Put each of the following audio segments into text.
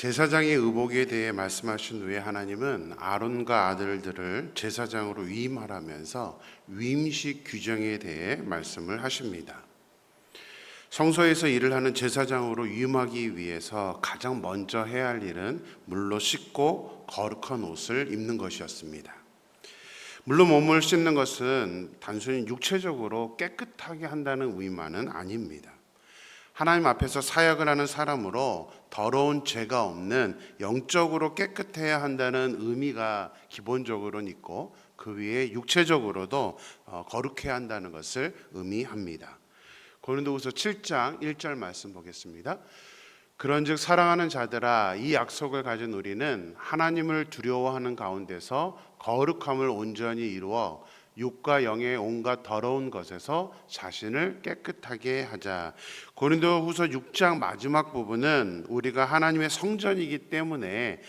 제사장의 의복에 대해 말씀하신 후에 하나님은 아론과 아들들을 제사장으로 위임하라면서 위임식 규정에 대해 말씀을 하십니다. 성소에서 일을 하는 제사장으로 위임하기 위해서 가장 먼저 해야 할 일은 물로 씻고 거룩한 옷을 입는 것이었습니다. 물로 몸을 씻는 것은 단순히 육체적으로 깨끗하게 한다는 의미만은 아닙니다. 하나님 앞에서 사역을 하는 사람으로 더러운 죄가 없는 영적으로 깨끗해야 한다는 의미가 기본적으로는 있고, 그 위에 육체적으로도 거룩해야 한다는 것을 의미합니다. 고린도후서 7장 1절 말씀 보겠습니다. 그런즉 사랑하는 자들아, 이 약속을 가진 우리는 하나님을 두려워하는 가운데서 거룩함을 온전히 이루어 육과 영의 온갖 더러운 것에서 자신을 깨끗하게 하자. 고린도후서 6장 마지막 부분은 우리가 하나님의 성전이기 때문에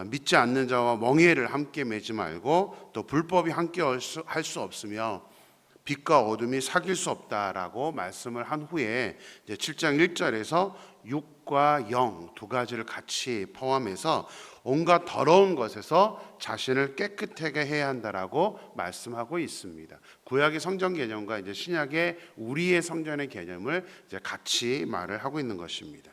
믿지 않는 자와 멍에를 함께 매지 말고, 또 불법이 함께 할 수 없으며 빛과 어둠이 사귈 수 없다라고 말씀을 한 후에 이제 7장 1절에서 육과 영 두 가지를 같이 포함해서 온갖 더러운 것에서 자신을 깨끗하게 해야 한다라고 말씀하고 있습니다. 구약의 성전 개념과 이제 신약의 우리의 성전의 개념을 이제 같이 말을 하고 있는 것입니다.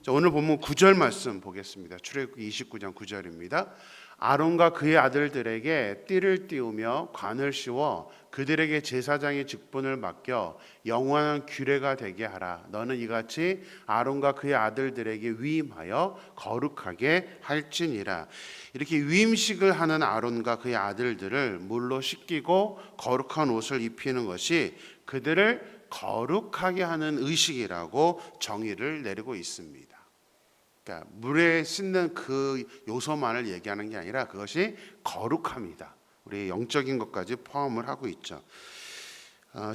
자, 오늘 본문 9절 말씀 보겠습니다. 출애굽기 29장 9절입니다. 아론과 그의 아들들에게 띠를 띄우며 관을 씌워 그들에게 제사장의 직분을 맡겨 영원한 규례가 되게 하라. 너는 이같이 아론과 그의 아들들에게 위임하여 거룩하게 할지니라. 이렇게 위임식을 하는 아론과 그의 아들들을 물로 씻기고 거룩한 옷을 입히는 것이 그들을 거룩하게 하는 의식이라고 정의를 내리고 있습니다. 그러니까 물에 씻는 그 요소만을 얘기하는 게 아니라 그것이 거룩함이다. 우리의 영적인 것까지 포함을 하고 있죠.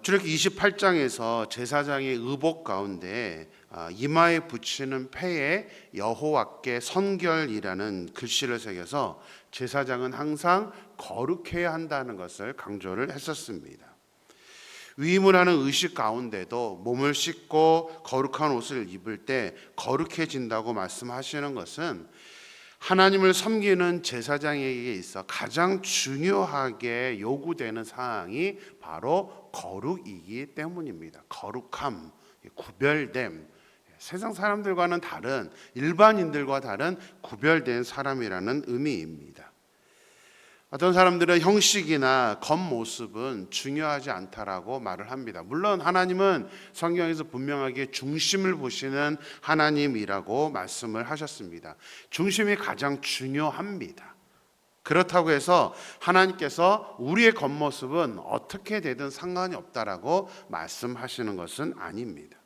출애굽기 28장에서 제사장의 의복 가운데 이마에 붙이는 패에 여호와께 선결이라는 글씨를 새겨서 제사장은 항상 거룩해야 한다는 것을 강조를 했었습니다. 위임을 하는 의식 가운데도 몸을 씻고 거룩한 옷을 입을 때 거룩해진다고 말씀하시는 것은 하나님을 섬기는 제사장에게 있어 가장 중요하게 요구되는 사항이 바로 거룩이기 때문입니다. 거룩함, 구별됨, 세상 사람들과는 다른, 일반인들과 다른 구별된 사람이라는 의미입니다. 어떤 사람들은 형식이나 겉모습은 중요하지 않다라고 말을 합니다. 물론 하나님은 성경에서 분명하게 중심을 보시는 하나님이라고 말씀을 하셨습니다. 중심이 가장 중요합니다. 그렇다고 해서 하나님께서 우리의 겉모습은 어떻게 되든 상관이 없다라고 말씀하시는 것은 아닙니다.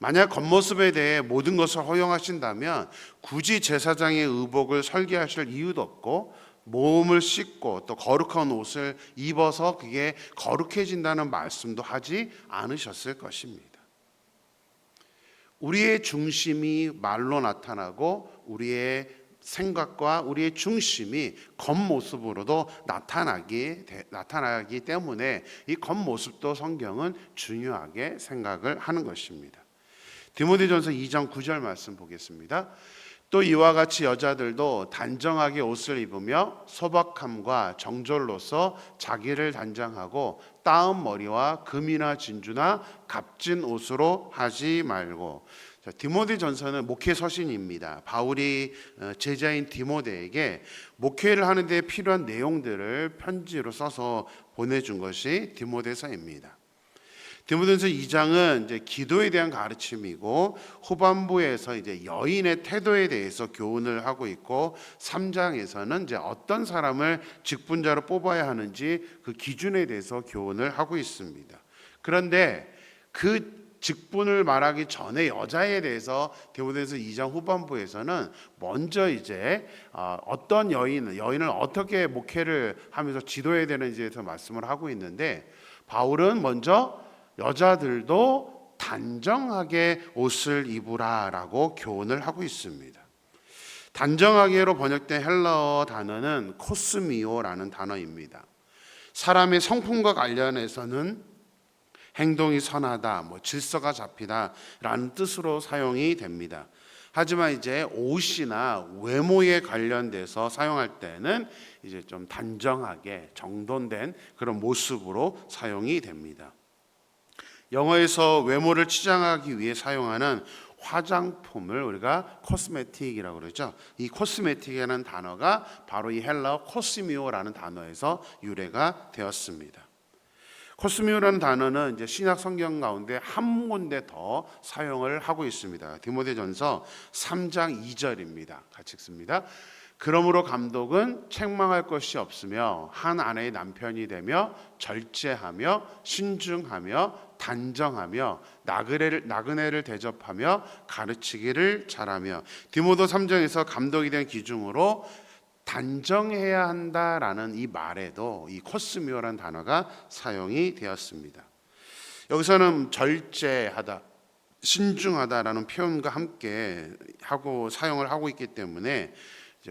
만약 겉모습에 대해 모든 것을 허용하신다면 굳이 제사장의 의복을 설계하실 이유도 없고, 몸을 씻고 또 거룩한 옷을 입어서 그게 거룩해진다는 말씀도 하지 않으셨을 것입니다. 우리의 중심이 말로 나타나고 우리의 생각과 우리의 중심이 겉모습으로도 나타나기 때문에 이 겉모습도 성경은 중요하게 생각을 하는 것입니다. 디모데전서 2장 9절 말씀 보겠습니다. 또 이와 같이 여자들도 단정하게 옷을 입으며 소박함과 정절로서 자기를 단장하고 따은 머리와 금이나 진주나 값진 옷으로 하지 말고. 디모데전서는 목회 서신입니다. 바울이 제자인 디모데에게 목회를 하는 데 필요한 내용들을 편지로 써서 보내준 것이 디모데서입니다. 디모데전서 2장은 이제 기도에 대한 가르침이고, 후반부에서 이제 여인의 태도에 대해서 교훈을 하고 있고, 3장에서는 이제 어떤 사람을 직분자로 뽑아야 하는지 그 기준에 대해서 교훈을 하고 있습니다. 그런데 그 직분을 말하기 전에 여자에 대해서 디모데전서 2장 후반부에서는 먼저 이제 어떤 여인을 어떻게 목회를 하면서 지도해야 되는지에 대해서 말씀을 하고 있는데, 바울은 먼저 여자들도 단정하게 옷을 입으라라고 교훈을 하고 있습니다. 단정하게로 번역된 헬라어 단어는 코스미오라는 단어입니다. 사람의 성품과 관련해서는 행동이 선하다, 질서가 잡히다라는 뜻으로 사용이 됩니다. 하지만 이제 옷이나 외모에 관련돼서 사용할 때는 이제 좀 단정하게 정돈된 그런 모습으로 사용이 됩니다. 영어에서 외모를 치장하기 위해 사용하는 화장품을 우리가 코스메틱이라고 그러죠. 이 코스메틱이라는 단어가 바로 이 헬라어 코스미오라는 단어에서 유래가 되었습니다. 코스미오라는 단어는 이제 신약 성경 가운데 한 군데 더 사용을 하고 있습니다. 디모데전서 3장 2절입니다. 같이 읽습니다. 그러므로 감독은 책망할 것이 없으며 한 아내의 남편이 되며 절제하며 신중하며 단정하며 나그네를 대접하며 가르치기를 잘하며. 디모데 3장에서 감독이 된 기준으로 단정해야 한다라는 이 말에도 이 코스미오라는 단어가 사용이 되었습니다. 여기서는 절제하다, 신중하다라는 표현과 함께 하고 사용을 하고 있기 때문에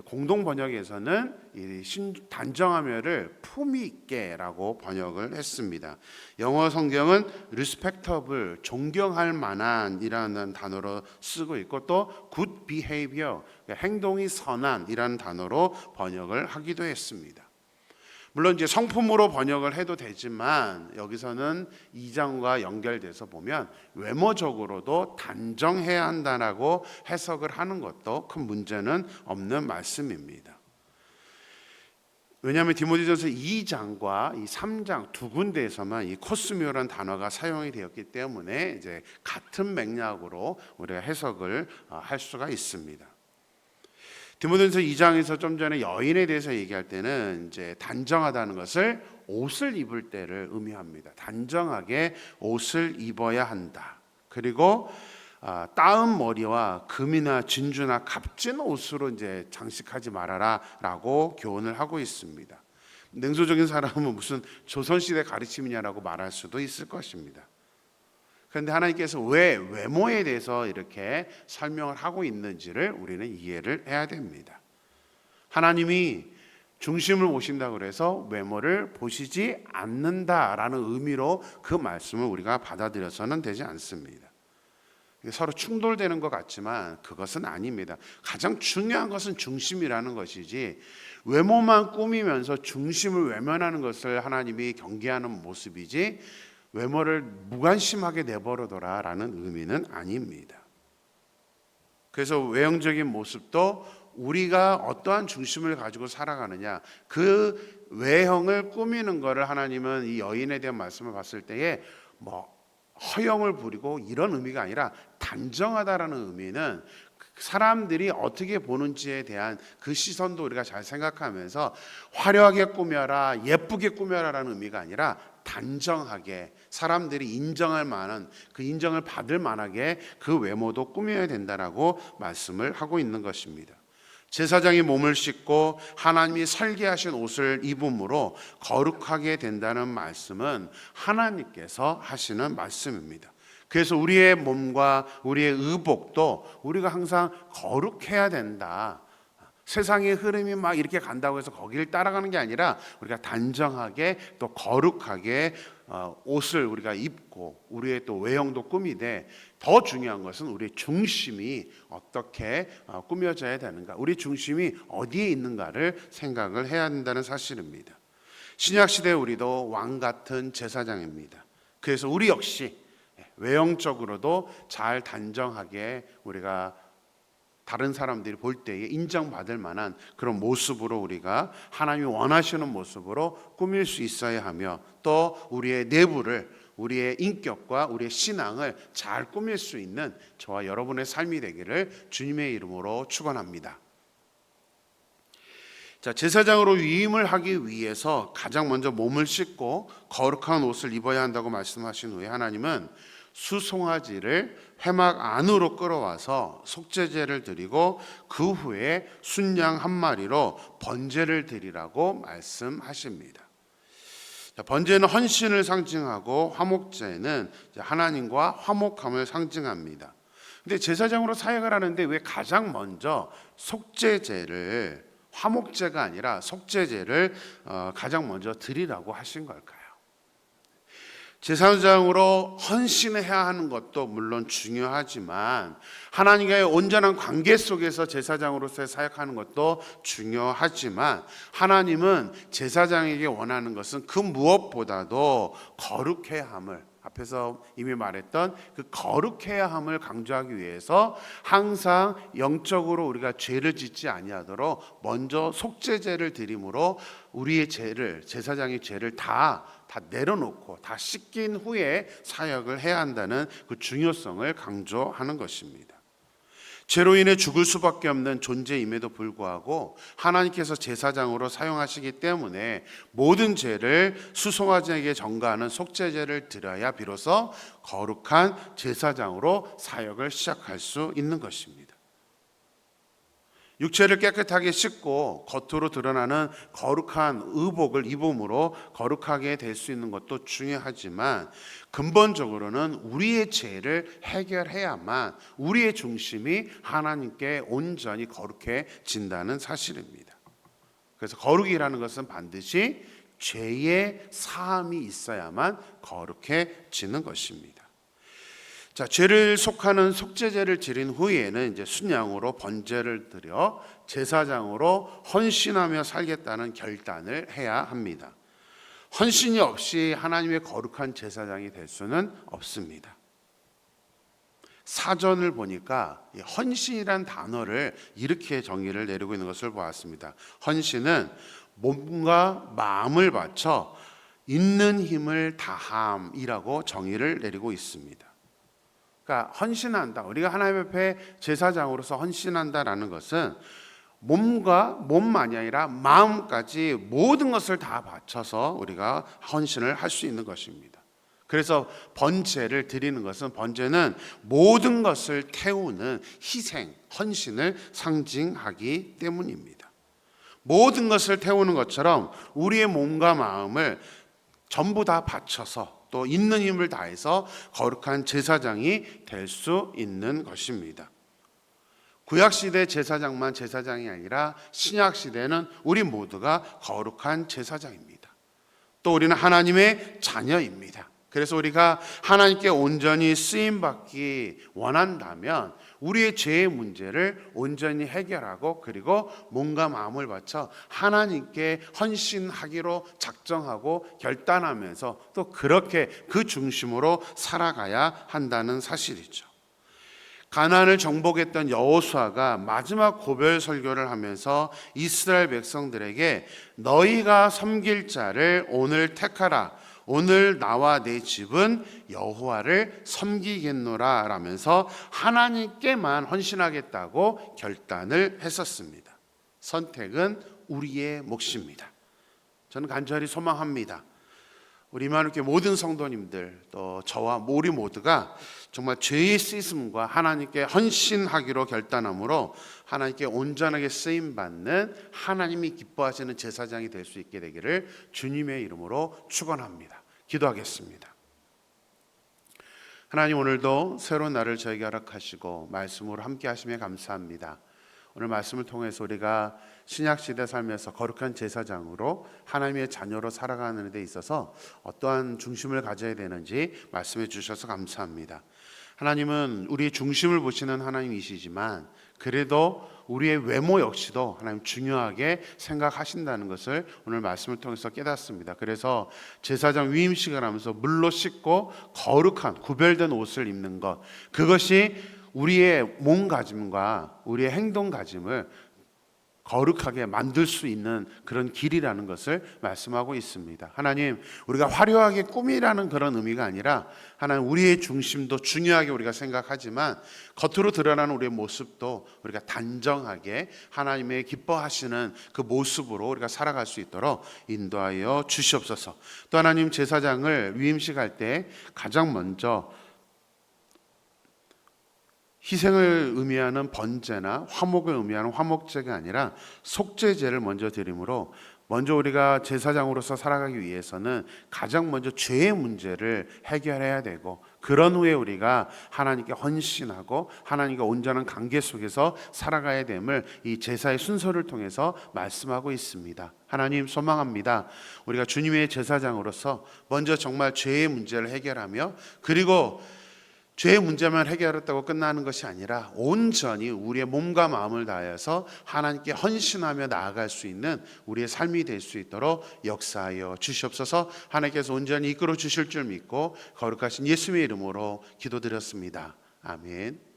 공동 번역에서는 이 단정하며를 품위 있게라고 번역을 했습니다. 영어 성경은 respectable, 존경할 만한이라는 단어로 쓰고 있고 또 good behavior, 행동이 선한이라는 단어로 번역을 하기도 했습니다. 물론 이제 성품으로 번역을 해도 되지만 여기서는 2장과 연결돼서 보면 외모적으로도 단정해야 한다라고 해석을 하는 것도 큰 문제는 없는 말씀입니다. 왜냐하면 디모데전서 2장과 이 3장 두 군데에서만 이 코스미오라는 단어가 사용이 되었기 때문에 이제 같은 맥락으로 우리가 해석을 할 수가 있습니다. 디모데전서 2장에서 좀 전에 여인에 대해서 얘기할 때는 이제 단정하다는 것을 옷을 입을 때를 의미합니다. 단정하게 옷을 입어야 한다. 그리고 따은 머리와 금이나 진주나 값진 옷으로 이제 장식하지 말아라라고 교훈을 하고 있습니다. 냉소적인 사람은 무슨 조선시대 가르침이냐라고 말할 수도 있을 것입니다. 그런데 하나님께서 왜 외모에 대해서 이렇게 설명을 하고 있는지를 우리는 이해를 해야 됩니다. 하나님이 중심을 보신다고 그래서 외모를 보시지 않는다라는 의미로 그 말씀을 우리가 받아들여서는 되지 않습니다. 서로 충돌되는 것 같지만 그것은 아닙니다. 가장 중요한 것은 중심이라는 것이지 외모만 꾸미면서 중심을 외면하는 것을 하나님이 경계하는 모습이지 외모를 무관심하게 내버려둬라라는 의미는 아닙니다. 그래서 외형적인 모습도 우리가 어떠한 중심을 가지고 살아가느냐, 그 외형을 꾸미는 것을 하나님은 이 여인에 대한 말씀을 봤을 때에 허영을 부리고 이런 의미가 아니라 단정하다라는 의미는 사람들이 어떻게 보는지에 대한 그 시선도 우리가 잘 생각하면서 화려하게 꾸며라, 예쁘게 꾸며라라는 의미가 아니라 단정하게 사람들이 인정할 만한, 그 인정을 받을 만하게 그 외모도 꾸며야 된다라고 말씀을 하고 있는 것입니다. 제사장이 몸을 씻고 하나님이 설계하신 옷을 입음으로 거룩하게 된다는 말씀은 하나님께서 하시는 말씀입니다. 그래서 우리의 몸과 우리의 의복도 우리가 항상 거룩해야 된다. 세상의 흐름이 막 이렇게 간다고 해서 거기를 따라가는 게 아니라 우리가 단정하게 또 거룩하게 옷을 우리가 입고 우리의 또 외형도 꾸미되 더 중요한 것은 우리의 중심이 어떻게 꾸며져야 되는가, 우리 중심이 어디에 있는가를 생각을 해야 한다는 사실입니다. 신약시대 우리도 왕 같은 제사장입니다. 그래서 우리 역시 외형적으로도 잘 단정하게 우리가 다른 사람들이 볼 때에 인정받을 만한 그런 모습으로 우리가 하나님이 원하시는 모습으로 꾸밀 수 있어야 하며 또 우리의 내부를, 우리의 인격과 우리의 신앙을 잘 꾸밀 수 있는 저와 여러분의 삶이 되기를 주님의 이름으로 축원합니다. 자, 제사장으로 위임을 하기 위해서 가장 먼저 몸을 씻고 거룩한 옷을 입어야 한다고 말씀하신 후에 하나님은 수송아지를 회막 안으로 끌어와서 속죄제를 드리고 그 후에 순양 한 마리로 번제를 드리라고 말씀하십니다. 번제는 헌신을 상징하고 화목제는 하나님과 화목함을 상징합니다. 근데 제사장으로 사역을 하는데 왜 가장 먼저 속죄제를, 화목제가 아니라 속죄제를 가장 먼저 드리라고 하신 걸까요? 제사장으로 헌신해야 하는 것도 물론 중요하지만 하나님과의 온전한 관계 속에서 제사장으로서의 사역하는 것도 중요하지만 하나님은 제사장에게 원하는 것은 그 무엇보다도 거룩해야 함을, 앞에서 이미 말했던 그 거룩해야 함을 강조하기 위해서 항상 영적으로 우리가 죄를 짓지 아니하도록 먼저 속죄제를 드림으로 우리의 죄를, 제사장의 죄를 다 내려놓고 다 씻긴 후에 사역을 해야 한다는 그 중요성을 강조하는 것입니다. 죄로 인해 죽을 수밖에 없는 존재임에도 불구하고 하나님께서 제사장으로 사용하시기 때문에 모든 죄를 수송아지에게 전가하는 속죄제를 드려야 비로소 거룩한 제사장으로 사역을 시작할 수 있는 것입니다. 육체를 깨끗하게 씻고 겉으로 드러나는 거룩한 의복을 입음으로 거룩하게 될 수 있는 것도 중요하지만 근본적으로는 우리의 죄를 해결해야만 우리의 중심이 하나님께 온전히 거룩해진다는 사실입니다. 그래서 거룩이라는 것은 반드시 죄의 사함이 있어야만 거룩해지는 것입니다. 자, 죄를 속하는 속죄제를 드린 후에는 이제 순양으로 번제를 드려 제사장으로 헌신하며 살겠다는 결단을 해야 합니다. 헌신이 없이 하나님의 거룩한 제사장이 될 수는 없습니다. 사전을 보니까 헌신이란 단어를 이렇게 정의를 내리고 있는 것을 보았습니다. 헌신은 몸과 마음을 바쳐 있는 힘을 다함이라고 정의를 내리고 있습니다. 그러니까 헌신한다, 우리가 하나님 앞에 제사장으로서 헌신한다라는 것은 몸만이 아니라 마음까지 모든 것을 다 바쳐서 우리가 헌신을 할 수 있는 것입니다. 그래서 번제를 드리는 것은, 번제는 모든 것을 태우는 희생, 헌신을 상징하기 때문입니다. 모든 것을 태우는 것처럼 우리의 몸과 마음을 전부 다 바쳐서 또 있는 힘을 다해서 거룩한 제사장이 될 수 있는 것입니다. 구약시대 제사장만 제사장이 아니라 신약시대는 우리 모두가 거룩한 제사장입니다. 또 우리는 하나님의 자녀입니다. 그래서 우리가 하나님께 온전히 쓰임받기 원한다면 우리의 죄의 문제를 온전히 해결하고 그리고 몸과 마음을 바쳐 하나님께 헌신하기로 작정하고 결단하면서 또 그렇게 그 중심으로 살아가야 한다는 사실이죠. 가나안을 정복했던 여호수아가 마지막 고별 설교를 하면서 이스라엘 백성들에게 너희가 섬길 자를 오늘 택하라, 오늘 나와 내 집은 여호와를 섬기겠노라 라면서 하나님께만 헌신하겠다고 결단을 했었습니다. 선택은 우리의 몫입니다. 저는 간절히 소망합니다. 우리 이마누엘교회 모든 성도님들, 또 저와 우리 모두가 정말 죄의 씻음과 하나님께 헌신하기로 결단함으로 하나님께 온전하게 쓰임받는 하나님이 기뻐하시는 제사장이 될 수 있게 되기를 주님의 이름으로 축원합니다. 기도하겠습니다. 하나님, 오늘도 새로운 날을 저에게 허락하시고 말씀으로 함께 하심에 감사합니다. 오늘 말씀을 통해서 우리가 신약시대 삶에서 거룩한 제사장으로 하나님의 자녀로 살아가는 데 있어서 어떠한 중심을 가져야 되는지 말씀해 주셔서 감사합니다. 하나님은 우리의 중심을 보시는 하나님이시지만 그래도 우리의 외모 역시도 하나님 중요하게 생각하신다는 것을 오늘 말씀을 통해서 깨닫습니다. 그래서 제사장 위임식을 하면서 물로 씻고 거룩한 구별된 옷을 입는 것, 그것이 우리의 몸가짐과 우리의 행동가짐을 거룩하게 만들 수 있는 그런 길이라는 것을 말씀하고 있습니다. 하나님, 우리가 화려하게 꾸미라는 그런 의미가 아니라 하나님, 우리의 중심도 중요하게 우리가 생각하지만 겉으로 드러나는 우리의 모습도 우리가 단정하게 하나님의 기뻐하시는 그 모습으로 우리가 살아갈 수 있도록 인도하여 주시옵소서. 또 하나님, 제사장을 위임식할 때 가장 먼저 희생을 의미하는 번제나 화목을 의미하는 화목제가 아니라 속죄제를 먼저 드림으로, 먼저 우리가 제사장으로서 살아가기 위해서는 가장 먼저 죄의 문제를 해결해야 되고 그런 후에 우리가 하나님께 헌신하고 하나님과 온전한 관계 속에서 살아가야 됨을 이 제사의 순서를 통해서 말씀하고 있습니다. 하나님, 소망합니다. 우리가 주님의 제사장으로서 먼저 정말 죄의 문제를 해결하며, 그리고 죄의 문제만 해결했다고 끝나는 것이 아니라 온전히 우리의 몸과 마음을 다해서 하나님께 헌신하며 나아갈 수 있는 우리의 삶이 될 수 있도록 역사하여 주시옵소서. 하나님께서 온전히 이끌어 주실 줄 믿고 거룩하신 예수님의 이름으로 기도드렸습니다. 아멘.